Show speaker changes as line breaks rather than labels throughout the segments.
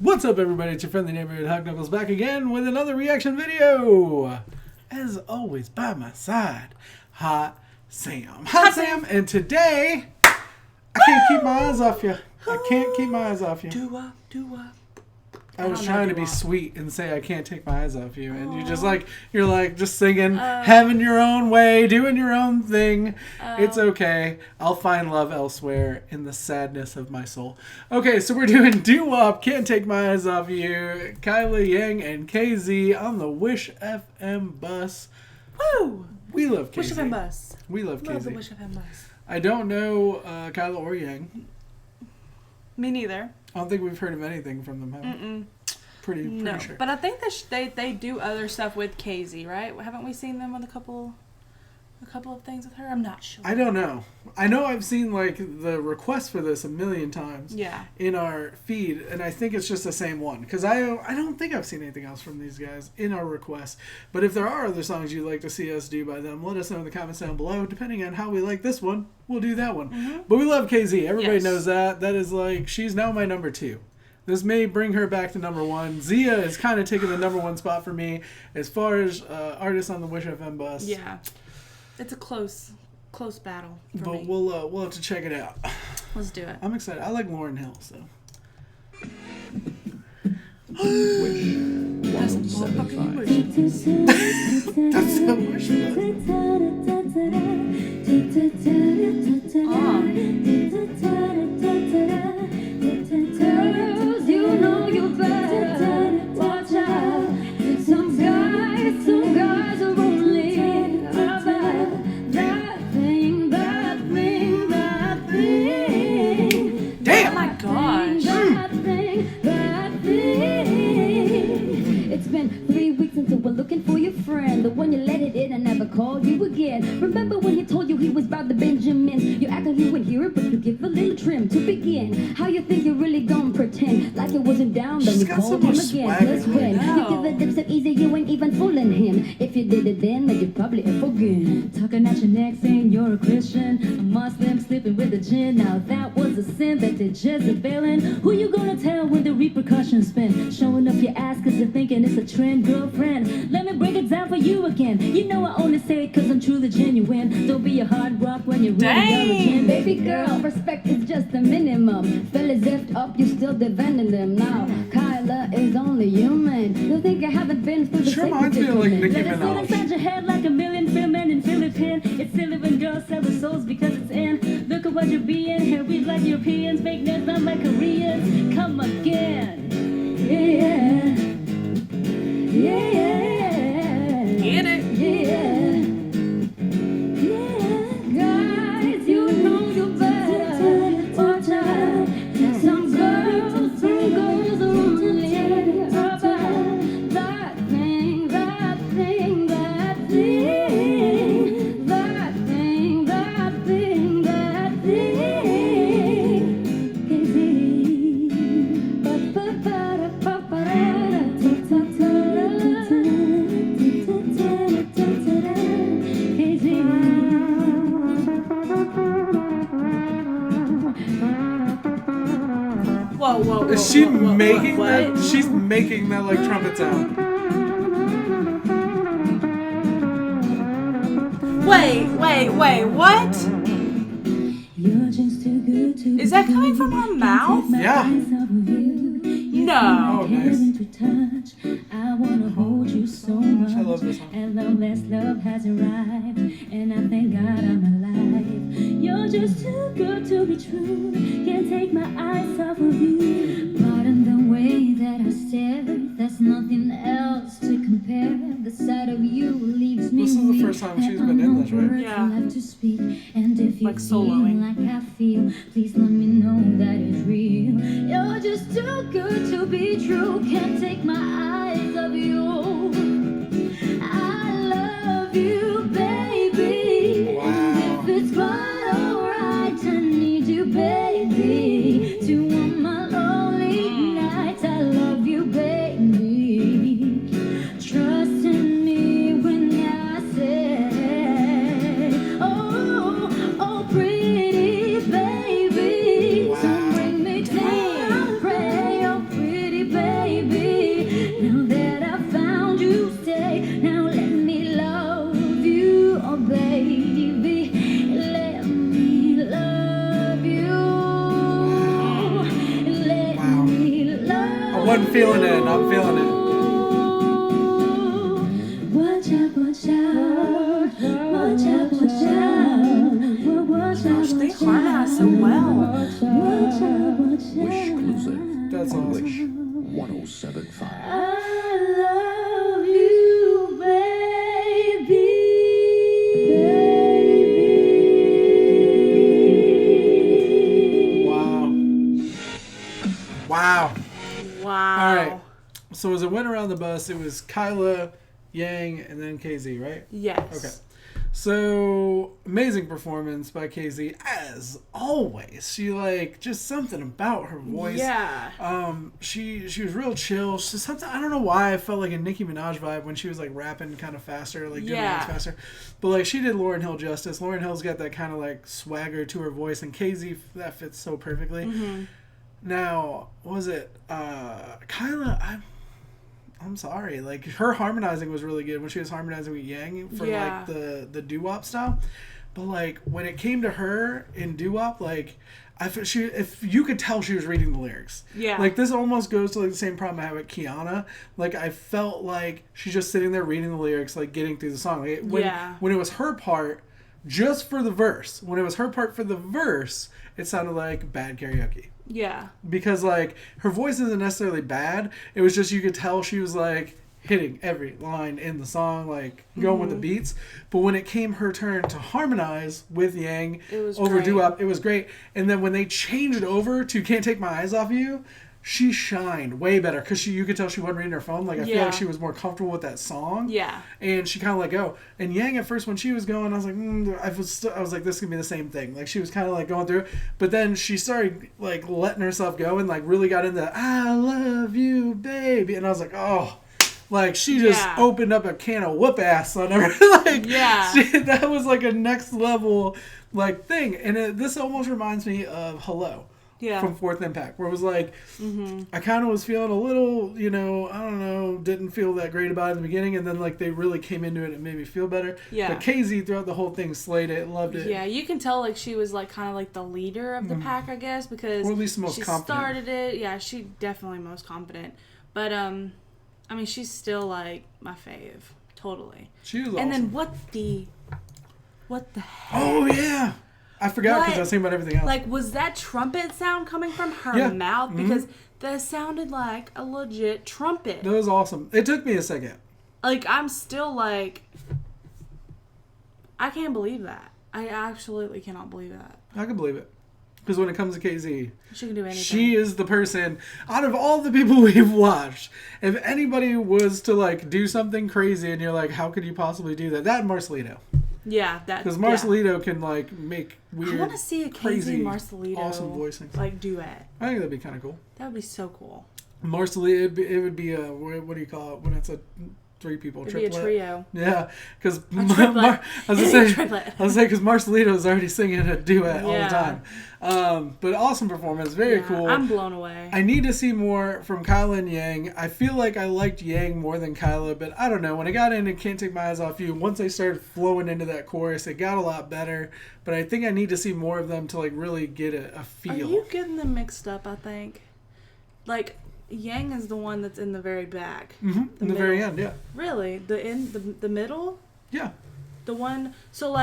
What's up, everybody? It's your friendly neighborhood HugKnuckles back again with another reaction video. As always, by my side, HottSamn. And today, I can't keep my eyes off you. I can't keep my eyes off you.
Doo-Wop, Doo-Wop.
I was trying to be sweet and say I can't take my eyes off you, and you're like just singing, having your own way, doing your own thing. It's okay. I'll find love elsewhere in the sadness of my soul. Okay, so we're doing Doo-Wop, Can't Take My Eyes Off You, Kyla, Yeng, and KZ on the Wish FM bus.
Woo!
We love KZ.
Wish FM bus.
We love KZ.
Love the Wish FM bus.
I don't know Kyla or Yeng.
Me neither.
I don't think we've heard of anything from them, have we? Pretty sure.
But I think they do other stuff with KZ, right? Haven't we seen them with a couple of things with her? I'm not sure.
I don't know. I know I've seen like the request for this a million times.
Yeah.
In our feed, and I think it's just the same one because I don't think I've seen anything else from these guys in our requests. But if there are other songs you'd like to see us do by them, let us know in the comments down below. Depending on how we like this one, we'll do that one. But we love KZ. Everybody knows that. That is like she's now my number 2. This may bring her back to number 1. Zia is kind of taking the number 1 spot for me as far as artists on the Wish FM bus.
Yeah, it's a close battle for
but
me.
We'll have to check it out.
Let's do it.
I'm excited. I like Lauryn Hill, so.
That's a motherfucking wish.
That's the wish
Girls, you know you better watch out. Some guys are only about that thing.
Damn!
Oh my gosh.
That thing. It's been 3 weeks until we're looking for your friend, the one you let it in and never called you again. Remember when he told you he was about the Benjamin? You act like you would hear it, but you give a little trim to begin. How you think you're really gonna pretend like it wasn't down, then you called him again? Plus when you give a dip so easy, you ain't even fooling him. If you did it then you'd probably forget. Talking at your neck saying you're a Christian, a Muslim sleeping with a jinn. Now that was a sin that did Jezebelin. Who you gonna tell when the repercussions spin? Showing up your ass cause you're thinking it's a trend, girlfriend. Let me break it down for you again. You know I only say it cause I'm truly genuine. Don't be a hard rock when you're really baby girl, respect is just the minimum. Fellas zipped up, you still defending them. Now Kyla is only human. You think I haven't been through the same
reminds me of like Nicki
Let it sit
Minaj.
inside your head like a million filmmen in Philippines. It's silly when girls sell their souls because it's in. Look at what you're being. Here we like Europeans, fake nerds not like Koreans. Come again. Yeah.
Get it?
Guys, you know you better watch out. Some girls are only about that thing.
Whoa.
Is she making
what?
that? She's making that like trumpet sound.
Wait, what? Is that coming from her mouth?
Yeah.
No.
Oh, nice.
I wanna hold you so much.
I love this song.
At long last, love has arrived, and I thank God I'm alive. You're just too good to be true. Can't take my eyes off of you. Pardon the way that I stare. There's nothing else to compare. The sight of you leaves me.
This is the first time she's been in this, right?
Yeah.
Left to speak. And if you
Like
feel
soloing.
like I feel, please let me know that it's real. You're just too good to be true. Can't take my eyes off you. I love you, baby.
Wow.
And if it's quite alright, I need you, baby. To warm my lonely nights, I love you, baby. Trust in me when I say, oh, pretty baby.
Wow.
Don't bring me down, pray, oh, pretty baby.
wasn't feeling it. I'm feeling it.
Watch out, watch out. Watch out, watch out.
Gosh, they harmonize so well.
Exclusive.
That's
English
awesome.
107.5.
I love you, baby.
Wow.
Wow.
All right. So as it went around the bus, it was Kyla, Yeng, and then KZ, right?
Yes.
Okay. So amazing performance by KZ as always. She just something about her voice.
Yeah.
She was real chill. She's something, I don't know why I felt like a Nicki Minaj vibe when she was rapping kind of faster, doing things faster. But she did Lauryn Hill justice. Lauryn Hill's got that kind of swagger to her voice, and KZ, that fits so perfectly.
Mm-hmm.
Now, was it Kyla? I'm sorry. Her harmonizing was really good when she was harmonizing with Yeng for the Doo-Wop style. But when it came to her in Doo-Wop, if you could tell she was reading the lyrics.
Yeah.
This almost goes to the same problem I have with Kiana. I felt like she's just sitting there reading the lyrics, getting through the song. When it was her part, just for the verse. When it was her part for the verse, it sounded like bad karaoke.
Yeah.
Because her voice isn't necessarily bad. It was just you could tell she was hitting every line in the song, going with the beats. But when it came her turn to harmonize with Yeng over Doo-Wop, it was great. And then when they changed over to Can't Take My Eyes Off You, she shined way better because you could tell she wasn't reading her phone. I feel like she was more comfortable with that song.
Yeah.
And she kind of let go. And Yeng at first when she was going, I was like, I was like, this could be the same thing. She was kind of going through it. But then she started letting herself go and really got into I love you, baby. And I was like, oh. She just opened up a can of whoop ass on her. That was a next level thing. And this almost reminds me of Hello.
Yeah.
From Fourth Impact, where it was I kind of was feeling a little, I don't know, didn't feel that great about it in the beginning, and then they really came into it and made me feel better.
Yeah.
But KZ throughout the whole thing slayed it, loved it.
Yeah, you can tell she was kind of the leader of the pack, I guess, because
or at least the most
she
confident.
Started it. Yeah, she definitely most confident. But she's still my fave, totally.
She was awesome.
And then what the heck?
Oh yeah. I forgot because I was thinking about everything else.
Was that trumpet sound coming from her mouth? Because that sounded like a legit trumpet.
That was awesome. It took me a second.
I'm still I can't believe that. I absolutely cannot believe that.
I can believe it. Because when it comes to KZ,
she can do anything.
She is the person, out of all the people we've watched, if anybody was to do something crazy and you're like, how could you possibly do that? That and Marcelito.
Yeah, that
because Marcelito can make weird,
I want to see a
crazy,
Marcelito
awesome voicing,
duet.
I think that'd be kind of cool.
That would be so cool.
Marcelito, it would be a what do you call it when it's a 3 people
It'd
triplet?
Be a trio.
Yeah, because I was gonna say because Marcelito is already singing a duet all the time. But awesome performance, very cool.
I'm blown away.
I need to see more from Kyla and Yeng. I feel like I liked Yeng more than Kyla, but I don't know. When I got into Can't Take My Eyes Off You, once they started flowing into that chorus, it got a lot better. But I think I need to see more of them to really get a feel.
Are you getting them mixed up? I think Yeng is the one that's in the very back.
Mm-hmm. In the very end, yeah.
Really? The middle?
Yeah.
The one... So,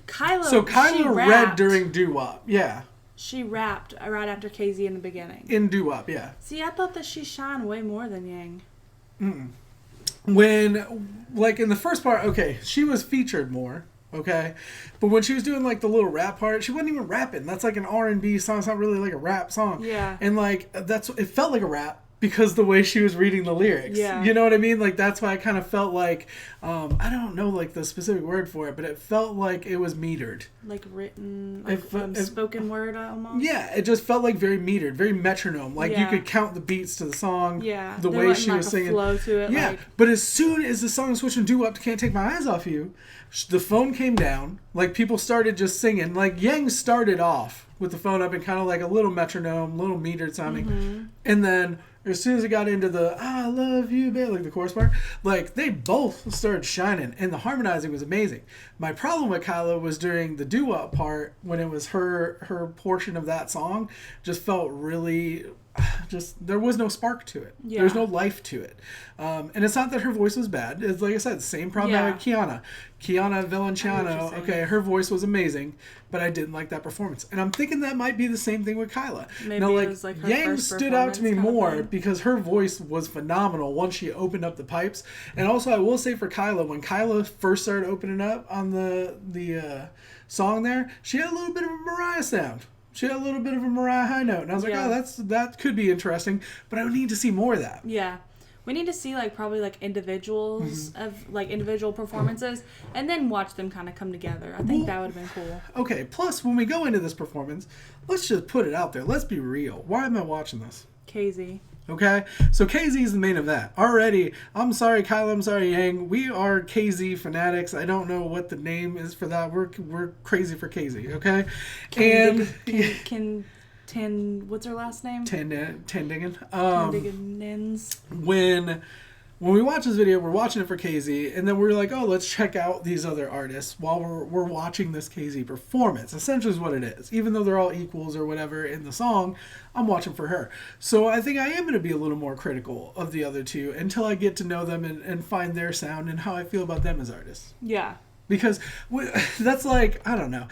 Kyla...
So, Kyla read during Doo-Wop, yeah.
She rapped right after KZ in the beginning.
In Doo-Wop, yeah.
See, I thought that she shined way more than Yeng.
Mm-mm. When, in the first part, okay, she was featured more. Okay, but when she was doing the little rap part, she wasn't even rapping. That's an R&B song. It's not really a rap song.
Yeah.
And it felt like a rap because the way she was reading the lyrics.
Yeah.
You know what I mean? That's why I kind of felt I don't know the specific word for it, but it felt like it was metered.
Written, spoken word almost.
Yeah, it just felt very metered, very metronome. You could count the beats to the song.
Yeah.
The way she was singing.
Flow to it.
Yeah. But as soon as the song switched from Doo-Wop to Can't Take My Eyes Off You, the phone came down. People started just singing. Yeng started off with the phone up and kind of a little metronome, little metered sounding. Mm-hmm. And then as soon as it got into the I love you, babe, the chorus part, they both started shining. And the harmonizing was amazing. My problem with Kyla was during the doo-wop part when it was her portion of that song just felt really... there was no spark to it.
Yeah.
There's no life to it. And it's not that her voice was bad. It's like I said, same problem I had with Kiana. Kiana Valenciano, okay, her voice was amazing, but I didn't like that performance. And I'm thinking that might be the same thing with Kyla.
Maybe
now,
it was like her
Yeng
first
stood out to me more
thing.
because her voice was phenomenal once she opened up the pipes. And also, I will say for Kyla, when Kyla first started opening up on the song there, she had a little bit of a Mariah sound. She had a little bit of a Mariah high note. And I was like, that could be interesting, but I would need to see more of that.
Yeah. We need to see probably individuals of individual performances and then watch them kind of come together. I think that would have been cool.
Okay, plus when we go into this performance, let's just put it out there. Let's be real. Why am I watching this?
KZ.
Okay, so KZ is the main event. Already, I'm sorry, Kyla, I'm sorry, Yeng. We are KZ fanatics. I don't know what the name is for that. We're crazy for KZ, okay?
What's her last name?
Tendingen.
Tendigenens.
When we watch this video, we're watching it for KZ, and then we're like, oh, let's check out these other artists while we're watching this KZ performance. Essentially is what it is. Even though they're all equals or whatever in the song, I'm watching for her. So I think I am going to be a little more critical of the other two until I get to know them and find their sound and how I feel about them as artists.
Yeah.
Because that's I don't know.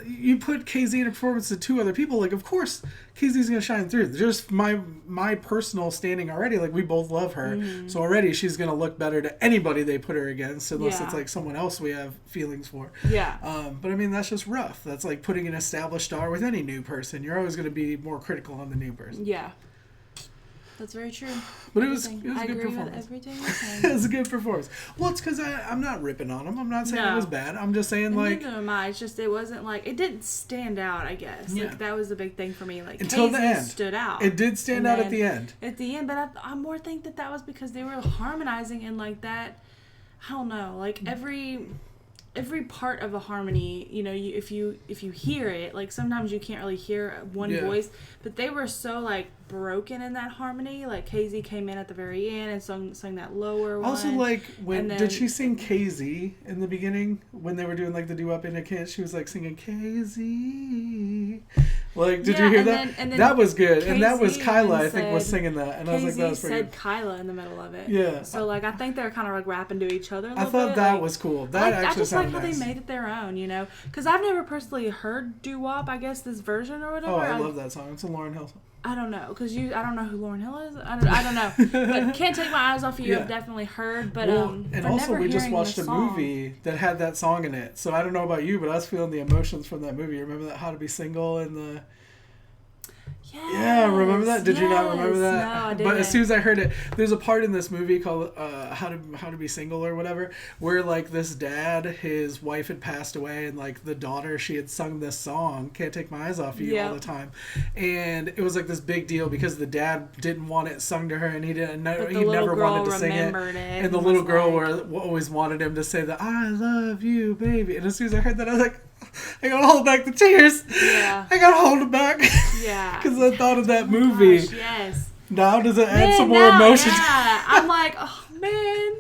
You put KZ in a performance to two other people, of course, KZ's going to shine through. Just my personal standing already, we both love her. Mm-hmm. So already she's going to look better to anybody they put her against, unless it's someone else we have feelings for.
Yeah.
But I mean, that's just rough. That's like putting an established star with any new person. You're always going to be more critical on the new person.
Yeah. That's very true.
But it was a good performance.
I agree with everything you're saying.
It was a good performance. Well, it's because I'm not ripping on him. I'm not saying it was bad. I'm just saying
neither am I. It's just it wasn't it didn't stand out. I guess that was the big thing for me.
Until the end,
stood out.
It did stand out at the end.
At the end, but I more think that was because they were harmonizing in that. I don't know. Every part of a harmony, if you hear it, sometimes you can't really hear one voice, but they were so broken in that harmony. KZ came in at the very end and sung that lower one.
Also, did she sing KZ in the beginning when they were doing the Doo-Wop indicate? She was singing KZ. Did you hear that? And then that was good, and that was Kyla. I think was singing that, and I was that was pretty
said good. Kyla in the middle of it.
Yeah.
So I think they're kind of rapping to each other.
I thought that was cool. That actually
I just
sounded
how
nice.
They made it their own, because I've never personally heard Doo-Wop. I guess this version or whatever.
Oh, I love that song. It's a Lauryn Hill song.
I don't know, because I don't know who Lauryn Hill is. I don't know. But Can't Take My Eyes Off of You, I've definitely heard. But
and also we just watched a movie that had that song in it. So I don't know about you, but I was feeling the emotions from that movie. Remember that How to Be Single and the...
Yes,
yeah, remember that? Did you not remember that?
No, I didn't.
But as soon as I heard it, there's a part in this movie called How to Be Single or whatever, where this dad, his wife had passed away, and the daughter, she had sung this song, Can't Take My Eyes Off of You, all the time, and it was this big deal because the dad didn't want it sung to her, and he never wanted to sing it, and the little girl always wanted him to say the I love you, baby. And as soon as I heard that, I was I gotta hold back the tears.
Yeah.
I gotta hold it back.
Yeah.
Because I thought of that movie.
Gosh, yes.
Now does it add some more emotion?
Yeah. I'm oh man.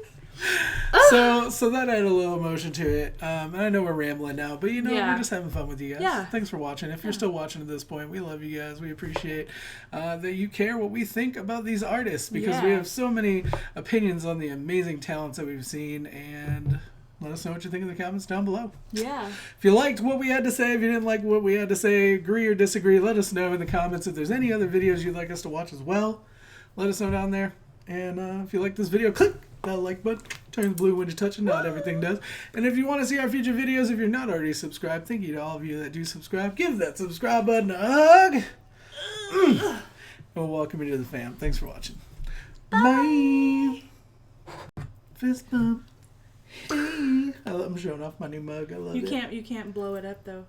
So that added a little emotion to it. And I know we're rambling now, but we're just having fun with you guys.
Yeah.
Thanks for watching. If you're still watching at this point, we love you guys. We appreciate that you care what we think about these artists, because we have so many opinions on the amazing talents that we've seen, and let us know what you think in the comments down below.
Yeah.
If you liked what we had to say, if you didn't like what we had to say, agree or disagree, let us know in the comments. If there's any other videos you'd like us to watch as well, let us know down there. And if you like this video, click that like button. Turns blue when you touch it. Not everything does. And if you want to see our future videos, if you're not already subscribed, thank you to all of you that do subscribe. Give that subscribe button a hug. And we'll welcome you to the fam. Thanks for watching. Bye. Fist bump. Hey. I'm showing off my new mug. I love it.
You can't blow it up though.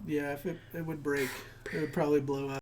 Yeah, if it would break, it would probably blow up.